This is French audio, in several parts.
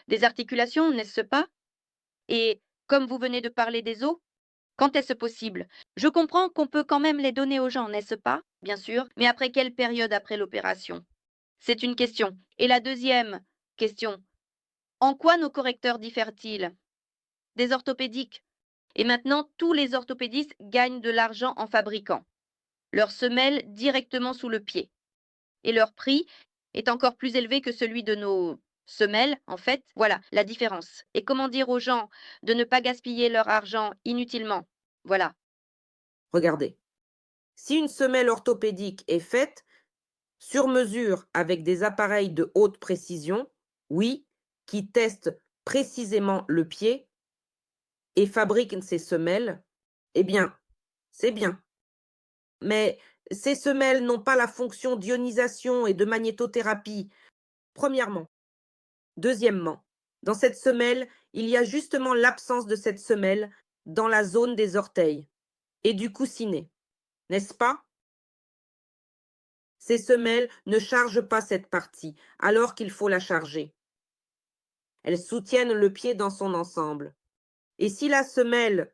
Des articulations, n'est-ce pas? Et comme vous venez de parler des os, quand est-ce possible? Je comprends qu'on peut quand même les donner aux gens, n'est-ce pas? Bien sûr, mais après quelle période après l'opération? C'est une question. Et la deuxième question, en quoi nos correcteurs diffèrent-ils des orthopédiques? Et maintenant, tous les orthopédistes gagnent de l'argent en fabriquant leurs semelles directement sous le pied. Et leur prix est encore plus élevé que celui de nos semelles, en fait. Voilà la différence. Et comment dire aux gens de ne pas gaspiller leur argent inutilement? Voilà. Regardez, si une semelle orthopédique est faite sur mesure avec des appareils de haute précision, oui, qui testent précisément le pied et fabriquent ces semelles, eh bien, c'est bien. Mais ces semelles n'ont pas la fonction d'ionisation et de magnétothérapie, premièrement. Deuxièmement, dans cette semelle, il y a justement l'absence de cette semelle dans la zone des orteils et du coussinet, n'est-ce pas? Ces semelles ne chargent pas cette partie, alors qu'il faut la charger. Elles soutiennent le pied dans son ensemble. Et si la semelle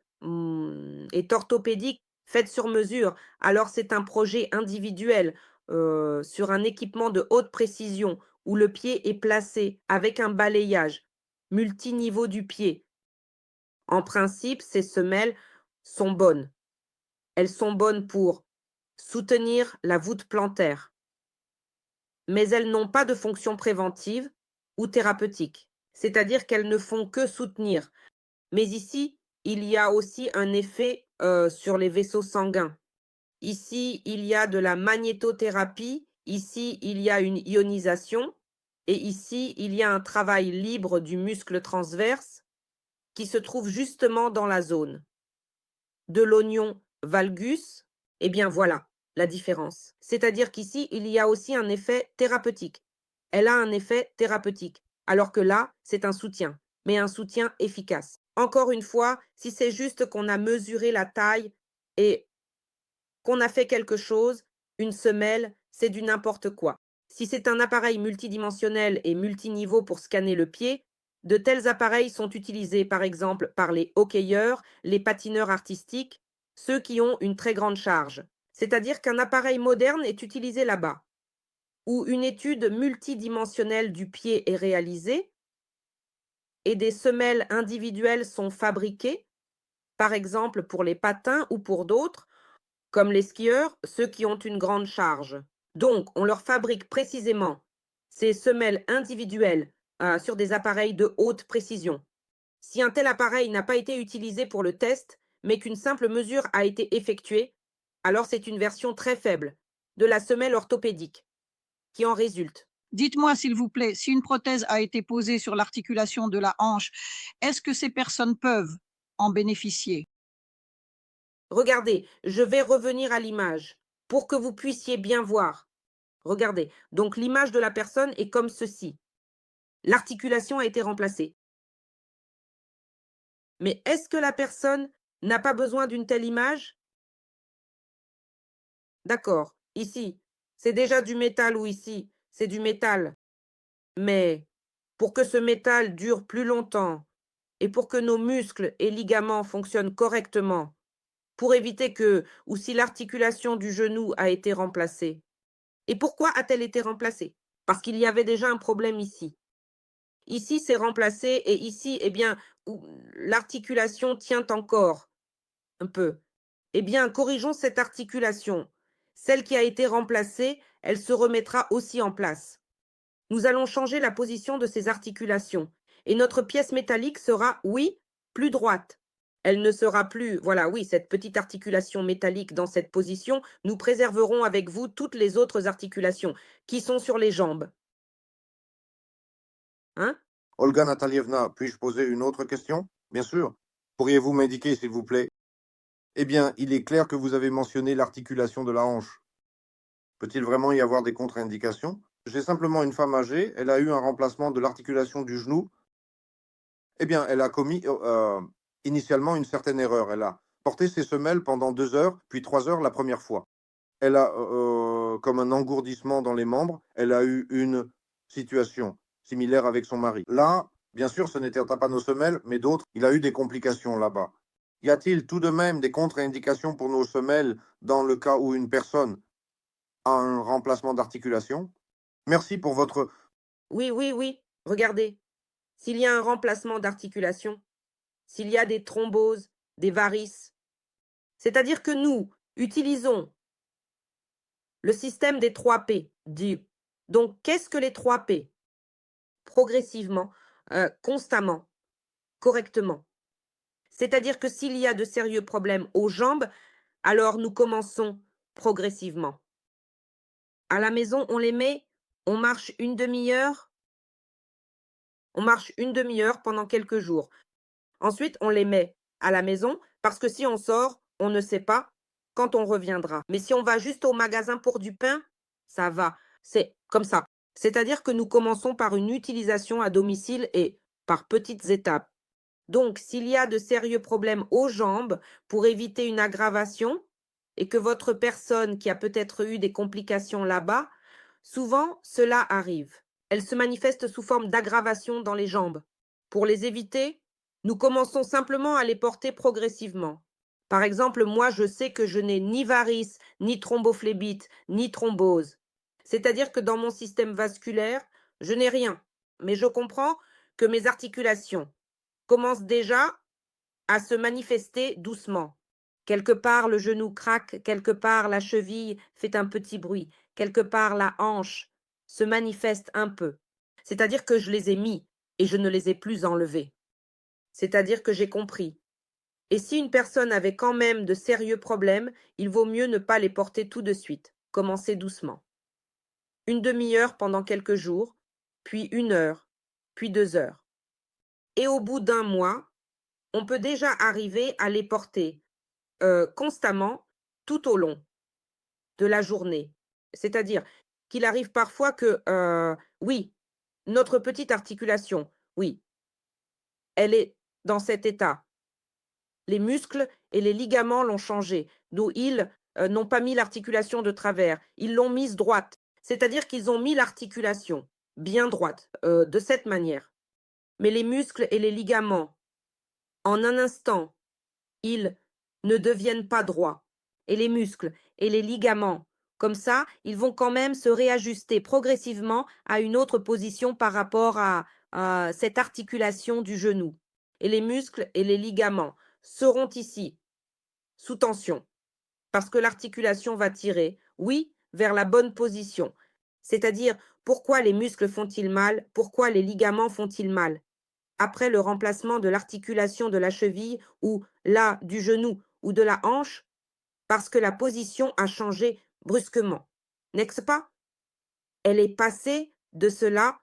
est orthopédique, faite sur mesure, alors c'est un projet individuel sur un équipement de haute précision où le pied est placé avec un balayage multiniveau du pied. En principe, ces semelles sont bonnes. Elles sont bonnes pour soutenir la voûte plantaire, mais elles n'ont pas de fonction préventive ou thérapeutique, c'est-à-dire qu'elles ne font que soutenir. Mais ici, il y a aussi un effet sur les vaisseaux sanguins. Ici, il y a de la magnétothérapie, ici, il y a une ionisation, et ici, il y a un travail libre du muscle transverse qui se trouve justement dans la zone. De l'oignon valgus, eh bien voilà la différence. C'est-à-dire qu'ici, il y a aussi un effet thérapeutique. Elle a un effet thérapeutique, alors que là, c'est un soutien, mais un soutien efficace. Encore une fois, si c'est juste qu'on a mesuré la taille et qu'on a fait quelque chose, une semelle, c'est du n'importe quoi. Si c'est un appareil multidimensionnel et multiniveau pour scanner le pied, de tels appareils sont utilisés par exemple par les hockeyeurs, les patineurs artistiques, ceux qui ont une très grande charge. C'est-à-dire qu'un appareil moderne est utilisé là-bas, où une étude multidimensionnelle du pied est réalisée et des semelles individuelles sont fabriquées, par exemple pour les patins ou pour d'autres, comme les skieurs, ceux qui ont une grande charge. Donc, on leur fabrique précisément ces semelles individuelles sur des appareils de haute précision. Si un tel appareil n'a pas été utilisé pour le test, mais qu'une simple mesure a été effectuée, alors c'est une version très faible de la semelle orthopédique qui en résulte. Dites-moi, s'il vous plaît, si une prothèse a été posée sur l'articulation de la hanche, est-ce que ces personnes peuvent en bénéficier? Regardez, je vais revenir à l'image pour que vous puissiez bien voir. Regardez, donc l'image de la personne est comme ceci. L'articulation a été remplacée. Mais est-ce que la personne n'a pas besoin d'une telle image? D'accord, ici, c'est déjà du métal ou ici, c'est du métal. Mais pour que ce métal dure plus longtemps et pour que nos muscles et ligaments fonctionnent correctement, pour éviter que, ou si l'articulation du genou a été remplacée. Et pourquoi a-t-elle été remplacée? Parce qu'il y avait déjà un problème ici. Ici, c'est remplacé et ici, eh bien, l'articulation tient encore un peu. Eh bien, corrigeons cette articulation. Celle qui a été remplacée, elle se remettra aussi en place. Nous allons changer la position de ces articulations et notre pièce métallique sera, oui, plus droite. Elle ne sera plus, voilà, oui, cette petite articulation métallique dans cette position. Nous préserverons avec vous toutes les autres articulations qui sont sur les jambes. Hein? Olga Natalievna, puis-je poser une autre question? Bien sûr. Pourriez-vous m'indiquer, s'il vous plaît? Eh bien, il est clair que vous avez mentionné l'articulation de la hanche. Peut-il vraiment y avoir des contre-indications? J'ai simplement une femme âgée, elle a eu un remplacement de l'articulation du genou. Eh bien, elle a commis initialement une certaine erreur. Elle a porté ses semelles pendant 2 heures, puis 3 heures la première fois. Elle a, comme un engourdissement dans les membres, elle a eu une situation similaire avec son mari. Là, Bien sûr, ce n'était pas nos semelles, mais d'autres. Il a eu des complications là-bas. Y a-t-il tout de même des contre-indications pour nos semelles dans le cas où une personne a un remplacement d'articulation? Merci pour votre... Oui, oui, oui. Regardez. S'il y a un remplacement d'articulation, s'il y a des thromboses, des varices, c'est-à-dire que nous utilisons le système des 3 P. Donc, qu'est-ce que les 3 P? Progressivement, constamment, correctement. C'est-à-dire que s'il y a de sérieux problèmes aux jambes, alors nous commençons progressivement. À la maison, on les met, on marche une demi-heure, pendant quelques jours. Ensuite, on les met à la maison parce que si on sort, on ne sait pas quand on reviendra. Mais si on va juste au magasin pour du pain, ça va. C'est comme ça. C'est-à-dire que nous commençons par une utilisation à domicile et par petites étapes. Donc, s'il y a de sérieux problèmes aux jambes, pour éviter une aggravation, et que votre personne qui a peut-être eu des complications là-bas, souvent cela arrive. Elles se manifestent sous forme d'aggravation dans les jambes. Pour les éviter, nous commençons simplement à les porter progressivement. Par exemple, moi, je sais que je n'ai ni varices, ni thrombophlébite, ni thrombose. C'est-à-dire que dans mon système vasculaire, je n'ai rien. Mais je comprends que mes articulations commencent déjà à se manifester doucement. Quelque part, le genou craque, quelque part, la cheville fait un petit bruit, quelque part, la hanche se manifeste un peu. C'est-à-dire que je les ai mis et je ne les ai plus enlevés. C'est-à-dire que j'ai compris. Et si une personne avait quand même de sérieux problèmes, il vaut mieux ne pas les porter tout de suite. Commencer doucement. Une demi-heure pendant quelques jours, puis 1 heure, puis 2 heures. Et au bout d'un mois, on peut déjà arriver à les porter constamment tout au long de la journée. C'est-à-dire qu'il arrive parfois que, oui, notre petite articulation, oui, elle est dans cet état. Les muscles et les ligaments l'ont changé. Nous, ils n'ont pas mis l'articulation de travers, ils l'ont mise droite. C'est-à-dire qu'ils ont mis l'articulation bien droite, de cette manière. Mais les muscles et les ligaments, en un instant, ils ne deviennent pas droits. Et les muscles et les ligaments, comme ça, ils vont quand même se réajuster progressivement à une autre position par rapport à cette articulation du genou. Et les muscles et les ligaments seront ici, sous tension, parce que l'articulation va tirer, oui, vers la bonne position. C'est-à-dire, pourquoi les muscles font-ils mal? Pourquoi les ligaments font-ils mal? Après le remplacement de l'articulation de la cheville ou là du genou ou de la hanche, parce que la position a changé brusquement. N'est-ce pas? Elle est passée de cela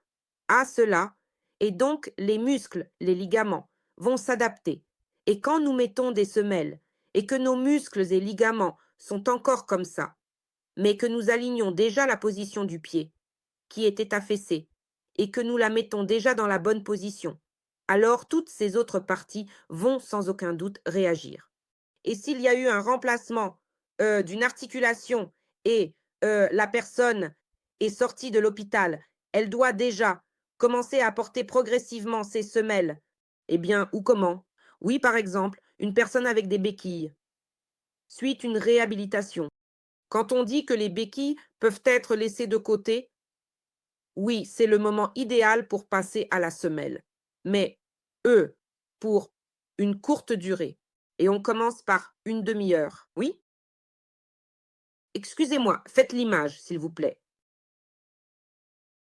à cela, et donc les muscles, les ligaments, vont s'adapter. Et quand nous mettons des semelles, et que nos muscles et ligaments sont encore comme ça, mais que nous alignons déjà la position du pied, qui était affaissée, et que nous la mettons déjà dans la bonne position, alors toutes ces autres parties vont sans aucun doute réagir. Et s'il y a eu un remplacement d'une articulation et la personne est sortie de l'hôpital, elle doit déjà commencer à porter progressivement ses semelles. Eh bien, ou comment? Oui, par exemple, une personne avec des béquilles suit une réhabilitation. Quand on dit que les béquilles peuvent être laissées de côté, oui, c'est le moment idéal pour passer à la semelle. Mais eux, pour une courte durée. Et on commence par une demi-heure. Oui? Excusez-moi, faites l'image, s'il vous plaît.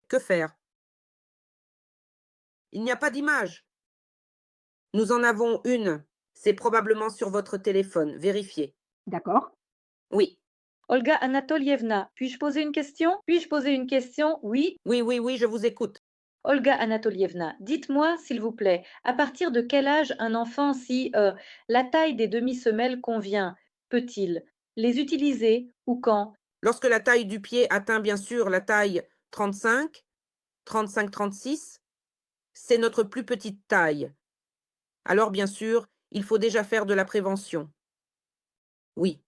Que faire? Il n'y a pas d'image. Nous en avons une. C'est probablement sur votre téléphone. Vérifiez. D'accord. Oui, Olga Anatolievna, puis-je poser une question? Puis-je poser une question? Oui. oui, oui, oui, je vous écoute. Olga Anatolievna, dites-moi, s'il vous plaît, à partir de quel âge un enfant, si la taille des demi-semelles convient, peut-il les utiliser ou quand? Lorsque la taille du pied atteint bien sûr la taille 35, 35-36, c'est notre plus petite taille. Alors bien sûr, il faut déjà faire de la prévention. Oui.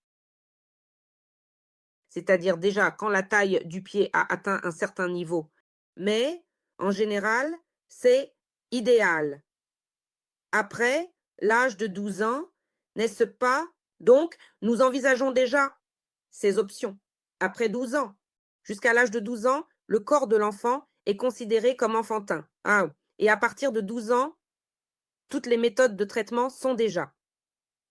C'est-à-dire déjà quand la taille du pied a atteint un certain niveau. Mais, en général, c'est idéal. Après l'âge de 12 ans, n'est-ce pas? Donc, nous envisageons déjà ces options. Après 12 ans, jusqu'à l'âge de 12 ans, le corps de l'enfant est considéré comme enfantin. Ah, et à partir de 12 ans, toutes les méthodes de traitement sont déjà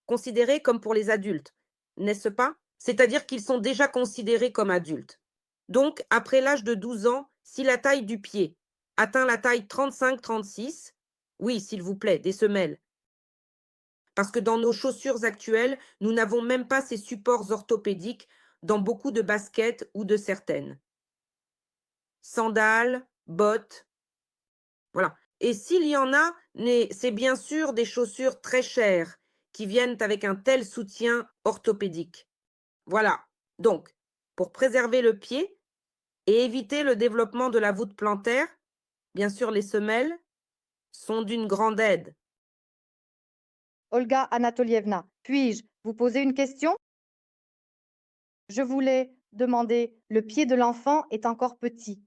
considérées comme pour les adultes, n'est-ce pas? C'est-à-dire qu'ils sont déjà considérés comme adultes. Donc, après l'âge de 12 ans, si la taille du pied atteint la taille 35-36, oui, s'il vous plaît, des semelles. Parce que dans nos chaussures actuelles, nous n'avons même pas ces supports orthopédiques dans beaucoup de baskets ou de certaines. Sandales, bottes, voilà. Et s'il y en a, c'est bien sûr des chaussures très chères qui viennent avec un tel soutien orthopédique. Voilà. Donc, pour préserver le pied et éviter le développement de la voûte plantaire, bien sûr, les semelles sont d'une grande aide. Olga Anatolievna, puis-je vous poser une question? Je voulais demander, le pied de l'enfant est encore petit.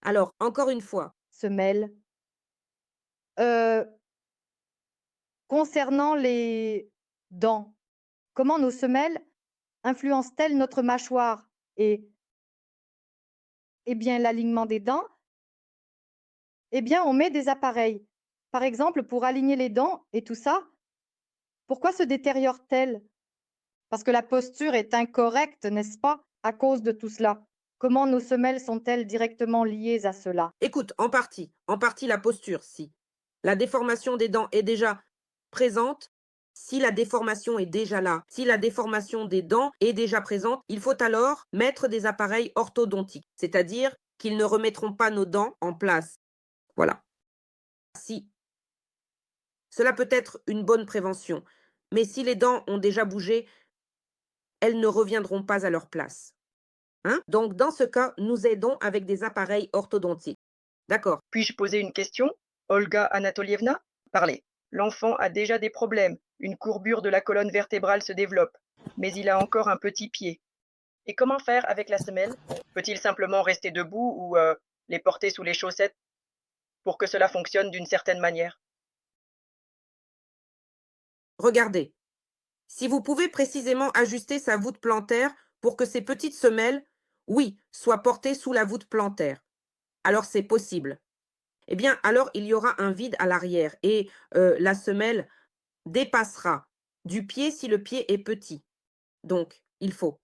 Alors, encore une fois, Semelle. Euh, Concernant les dents, comment nos semelles influencent-elles notre mâchoire et bien l'alignement des dents? Eh bien, on met des appareils. Par exemple, pour aligner les dents et tout ça. Pourquoi se détériore-t-elle? Parce que la posture est incorrecte, n'est-ce pas, à cause de tout cela? Comment nos semelles sont-elles directement liées à cela? écoute, en partie la posture, si. La déformation des dents est déjà présente, si la déformation est déjà là, si la déformation des dents est déjà présente, il faut alors mettre des appareils orthodontiques, c'est-à-dire qu'ils ne remettront pas nos dents en place. Voilà. Si. Cela peut être une bonne prévention, mais si les dents ont déjà bougé, elles ne reviendront pas à leur place. Hein? Donc, dans ce cas, nous aidons avec des appareils orthodontiques. D'accord. Puis-je poser une question? Olga Anatolievna, parlez. L'enfant a déjà des problèmes. Une courbure de la colonne vertébrale se développe, mais il a encore un petit pied. Et comment faire avec la semelle? Peut-il simplement rester debout ou les porter sous les chaussettes pour que cela fonctionne d'une certaine manière? Regardez. Si vous pouvez précisément ajuster sa voûte plantaire pour que ces petites semelles, oui, soient portées sous la voûte plantaire, alors c'est possible. Eh bien, alors il y aura un vide à l'arrière et la semelle dépassera du pied si le pied est petit. Donc, il faut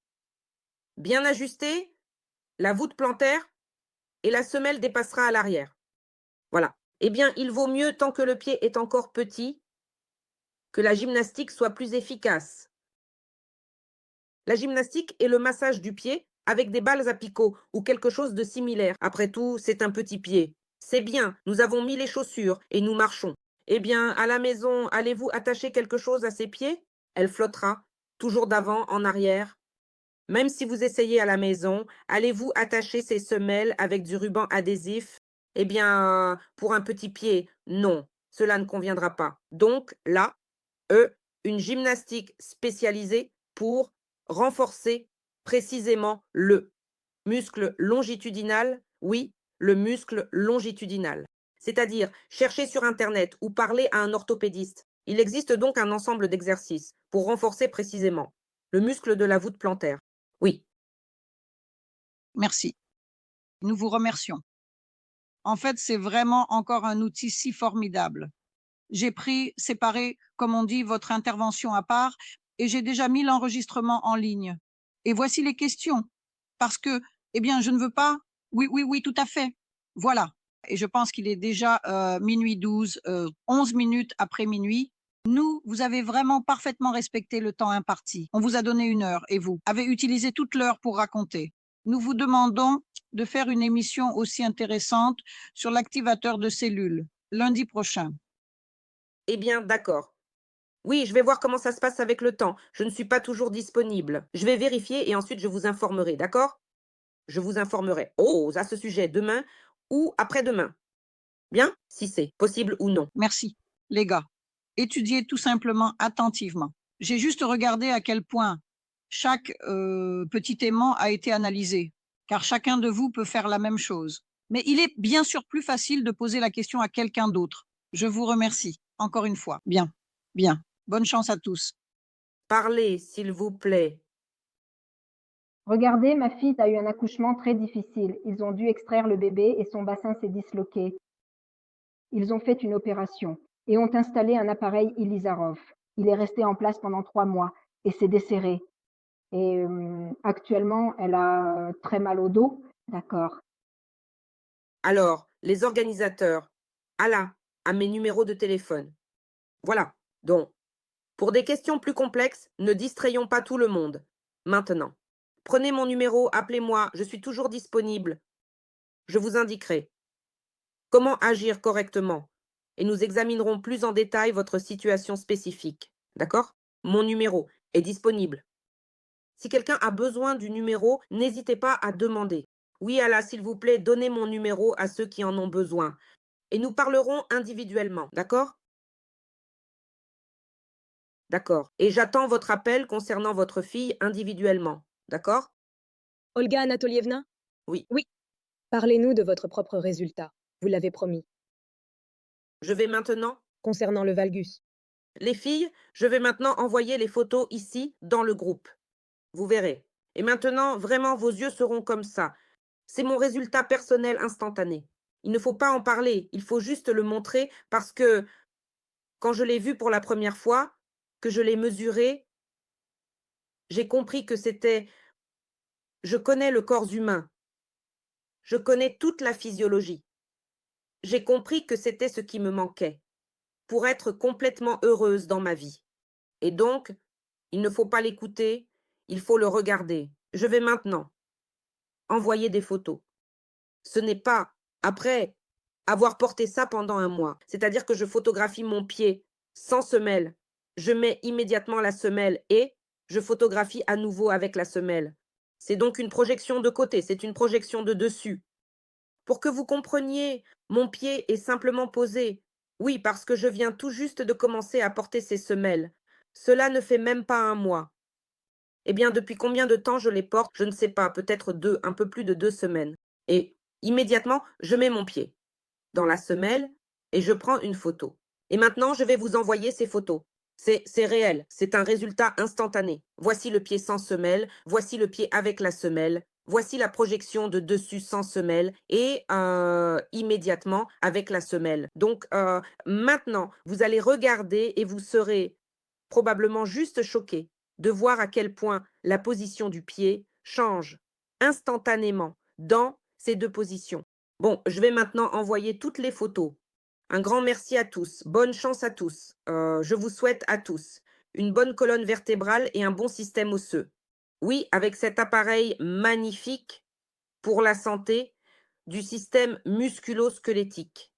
bien ajuster la voûte plantaire et la semelle dépassera à l'arrière. Voilà. Eh bien, il vaut mieux, tant que le pied est encore petit, que la gymnastique soit plus efficace. La gymnastique est le massage du pied avec des balles à picot ou quelque chose de similaire. Après tout, c'est un petit pied. C'est bien, nous avons mis les chaussures et nous marchons. Eh bien, à la maison, allez-vous attacher quelque chose à ses pieds? Elle flottera, toujours d'avant, en arrière. Même si vous essayez à la maison, allez-vous attacher ses semelles avec du ruban adhésif? Eh bien, pour un petit pied, non, cela ne conviendra pas. Donc là, une gymnastique spécialisée pour renforcer précisément le muscle longitudinal, oui, le muscle longitudinal. C'est-à-dire, chercher sur Internet ou parler à un orthopédiste. Il existe donc un ensemble d'exercices pour renforcer précisément le muscle de la voûte plantaire. Oui. Merci. Nous vous remercions. En fait, c'est vraiment encore un outil si formidable. J'ai séparé, comme on dit, votre intervention à part et j'ai déjà mis l'enregistrement en ligne. Et voici les questions. Parce que, eh bien, je ne veux pas. Oui, tout à fait. Voilà. Et je pense qu'il est déjà minuit 12, 11 minutes après minuit. Vous avez vraiment parfaitement respecté le temps imparti. On vous a donné 1 heure et vous avez utilisé toute l'heure pour raconter. Nous vous demandons de faire une émission aussi intéressante sur l'activateur de cellules lundi prochain. Eh bien, d'accord. Oui, je vais voir comment ça se passe avec le temps. Je ne suis pas toujours disponible. Je vais vérifier et ensuite je vous informerai, d'accord? Je vous informerai. Oh, à ce sujet, demain ou après-demain. Bien? Si c'est possible ou non. Merci, les gars. Étudiez tout simplement attentivement. J'ai juste regardé à quel point chaque petit aimant a été analysé, car chacun de vous peut faire la même chose. Mais il est bien sûr plus facile de poser la question à quelqu'un d'autre. Je vous remercie, encore une fois. Bien, bien. Bonne chance à tous. Parlez, s'il vous plaît. Regardez, ma fille a eu un accouchement très difficile. Ils ont dû extraire le bébé et son bassin s'est disloqué. Ils ont fait une opération et ont installé un appareil Ilizarov. Il est resté en place pendant 3 mois et s'est desserré. Et actuellement, elle a très mal au dos. D'accord. Alors, les organisateurs, à mes numéros de téléphone. Voilà. Donc, pour des questions plus complexes, ne distrayons pas tout le monde. Maintenant, prenez mon numéro, appelez-moi, je suis toujours disponible. Je vous indiquerai comment agir correctement et nous examinerons plus en détail votre situation spécifique. D'accord? Mon numéro est disponible. Si quelqu'un a besoin du numéro, n'hésitez pas à demander. Oui, Allah, s'il vous plaît, donnez mon numéro à ceux qui en ont besoin. Et nous parlerons individuellement, d'accord? D'accord. Et j'attends votre appel concernant votre fille individuellement, d'accord? Olga Anatolievna? Oui. Oui. Parlez-nous de votre propre résultat. Vous l'avez promis. Je vais maintenant, Concernant le valgus. les filles, je vais maintenant envoyer les photos ici, dans le groupe. Vous verrez. Et maintenant, vraiment, vos yeux seront comme ça. C'est mon résultat personnel instantané. Il ne faut pas en parler, il faut juste le montrer parce que quand je l'ai vu pour la première fois, que je l'ai mesuré, j'ai compris que c'était... Je connais le corps humain. Je connais toute la physiologie. J'ai compris que c'était ce qui me manquait pour être complètement heureuse dans ma vie. Et donc, il ne faut pas l'écouter, il faut le regarder. Je vais maintenant envoyer des photos. Ce n'est pas après avoir porté ça pendant 1 mois. C'est-à-dire que je photographie mon pied sans semelle. Je mets immédiatement la semelle et je photographie à nouveau avec la semelle. C'est donc une projection de côté, c'est une projection de dessus. Pour que vous compreniez, mon pied est simplement posé. Oui, parce que je viens tout juste de commencer à porter ces semelles. Cela ne fait même pas 1 mois. Eh bien, depuis combien de temps je les porte? Je ne sais pas, peut-être 2, un peu plus de 2 semaines. Et immédiatement, je mets mon pied dans la semelle et je prends une photo. Et maintenant, je vais vous envoyer ces photos. C'est réel, c'est un résultat instantané. Voici le pied sans semelle, voici le pied avec la semelle, voici la projection de dessus sans semelle et immédiatement avec la semelle. Donc maintenant, vous allez regarder et vous serez probablement juste choqué de voir à quel point la position du pied change instantanément dans ces 2 positions. Bon, je vais maintenant envoyer toutes les photos. Un grand merci à tous. Bonne chance à tous. Je vous souhaite à tous une bonne colonne vertébrale et un bon système osseux. Oui, avec cet appareil magnifique pour la santé du système musculo-squelettique.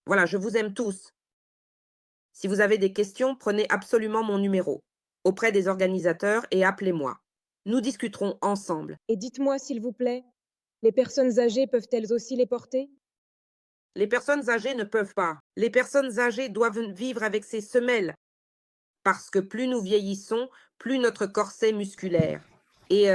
Voilà, je vous aime tous. Si vous avez des questions, prenez absolument mon numéro auprès des organisateurs et appelez-moi. Nous discuterons ensemble. Et dites-moi, s'il vous plaît, les personnes âgées peuvent-elles aussi les porter? Les personnes âgées ne peuvent pas. Les personnes âgées doivent vivre avec ces semelles parce que plus nous vieillissons, plus notre corset musculaire et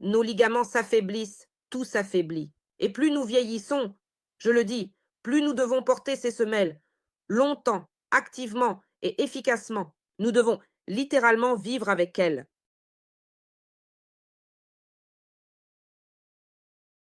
nos ligaments s'affaiblissent, tout s'affaiblit. Et plus nous vieillissons, je le dis, plus nous devons porter ces semelles longtemps, activement et efficacement. Nous devons littéralement vivre avec elles.